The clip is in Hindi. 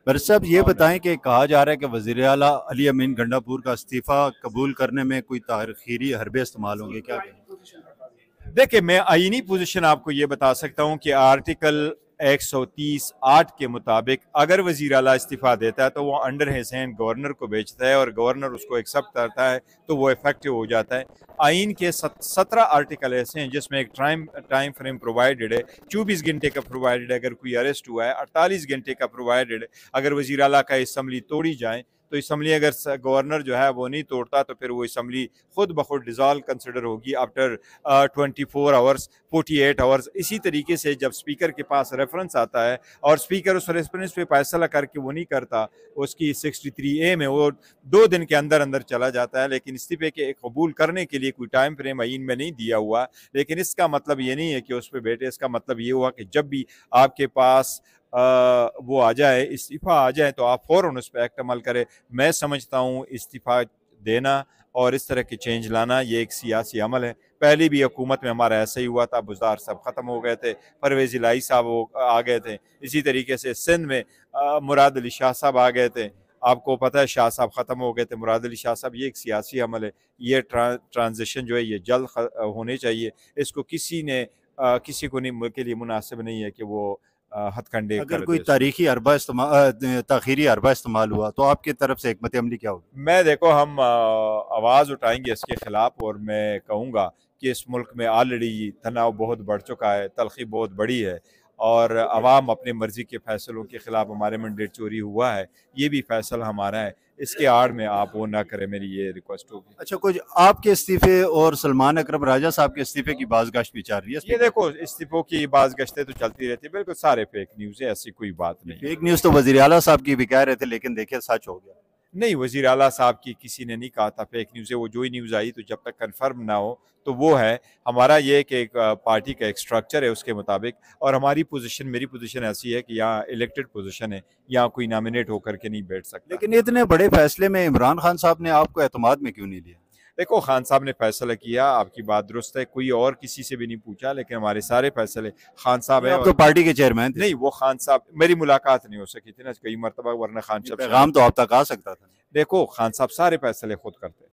पर साहब ये और बताएं कि कहा जा रहा है कि वज़ीर आला अली अमीन गंडापुर का इस्तीफ़ा कबूल करने में कोई ताख़ीरी हरबे इस्तेमाल होंगे, क्या कहें? देखिए, मैं आईनी पोजीशन आपको ये बता सकता हूं कि आर्टिकल 130(8) के मुताबिक अगर वजीर आला इस्तीफा देता है तो वो अंडर हिज हैंड गवर्नर को भेजता है और गवर्नर उसको एक्सेप्ट करता है तो वो इफेक्टिव हो जाता है। आइन के 17 आर्टिकल ऐसे हैं जिसमें एक टाइम टाइम फ्रेम प्रोवाइडेड है। 24 घंटे का प्रोवाइडेड है अगर कोई अरेस्ट हुआ है, 48 घंटे का प्रोवाइडेड है अगर वजीर आला का असम्बली तोड़ी जाए। तो असम्बली अगर गवर्नर जो है वो नहीं तोड़ता तो फिर वो असम्बली खुद ब खुद डिजॉल्व कंसिडर होगी आफ्टर 24 आवर्स, 48 आवर्स। इसी तरीके से जब स्पीकर के पास रेफरेंस आता है और स्पीकर उस रेफरेंस पे फैसला करके वो नहीं करता, उसकी 63A में वो 2 दिन के अंदर अंदर चला जाता है। लेकिन इस्तीफे के कबूल करने के लिए कोई टाइम फ्रेम आइन में नहीं दिया हुआ। लेकिन इसका मतलब ये नहीं है कि उस पर बैठे, इसका मतलब ये हुआ कि जब भी आपके पास वो आ जाए, इस्तीफा आ जाए, तो आप फौरन उस पर एक्ट अमल करें। मैं समझता हूँ इस्तीफा देना और इस तरह की चेंज लाना ये एक सियासी अमल है। पहली भी हुकूमत में हमारा ऐसा ही हुआ था, बुज़दार साहब ख़त्म हो गए थे, परवेज़ इलाही साहब वो आ गए थे। इसी तरीके से सिंध में मुराद अली शाह साहब आ गए थे। आपको पता है शाह साहब ख़त्म हो गए थे, मुराद अली शाह साहब। ये एक सियासी अमल है। ये ट्रांजिशन जो है ये जल्द होने चाहिए। इसको किसी ने किसी को नहीं के लिए मुनासिब नहीं है कि वो हथकंडे अगर कर कोई दे इसको। ताख़ीरी हरबा इस्तेमाल हुआ तो आपकी तरफ से हिकमत अमली क्या होगी? मैं देखो, हम आवाज़ उठाएंगे इसके खिलाफ और मैं कहूँगा कि इस मुल्क में ऑलरेडी तनाव बहुत बढ़ चुका है, तलखी बहुत बड़ी है और अवाम अपनी मर्जी के फैसलों के खिलाफ, हमारे मैंडेट चोरी हुआ है, ये भी फैसला हमारा है। इसके आड़ में आप वो ना करें, मेरी ये रिक्वेस्ट होगी। अच्छा, कुछ आपके इस्तीफे और सलमान अकरम राजा साहब के इस्तीफे की बाज़गाश्त भी चल रही है ये स्पीकर देखो, इस्तीफों की बाज गश्तें तो चलती रहती है, बिल्कुल सारे फेक न्यूज़ है, ऐसी कोई बात की? नहीं है। फेक न्यूज़ तो वज़ीर आला साहब की भी कह रहे थे, लेकिन देखिए सच हो गया। नहीं, वज़ीर आला साहब की किसी ने नहीं कहा था फेक न्यूज़ है। वो जो ही न्यूज़ आई तो जब तक कंफर्म ना हो तो वो है। हमारा ये कि एक पार्टी का एक स्ट्रक्चर है उसके मुताबिक, और हमारी पोजीशन, मेरी पोजीशन ऐसी है कि यहाँ इलेक्टेड पोजीशन है, यहाँ कोई नॉमिनेट होकर के नहीं बैठ सकता। लेकिन इतने बड़े फैसले में इमरान खान साहब ने आपको एतमाद में क्यों नहीं लिया? देखो, खान साहब ने फैसला किया, आपकी बात दुरुस्त है, कोई और किसी से भी नहीं पूछा, लेकिन हमारे सारे फैसले खान साहब नहीं, है। आप तो और पार्टी के चेयरमैन थे। नहीं, वो खान साहब, मेरी मुलाकात नहीं हो सकी थी ना कई मरतबा, वरना खान ये साहब से पैगाम तो आप तक आ सकता था। देखो, खान साहब सारे फैसले खुद करते हैं।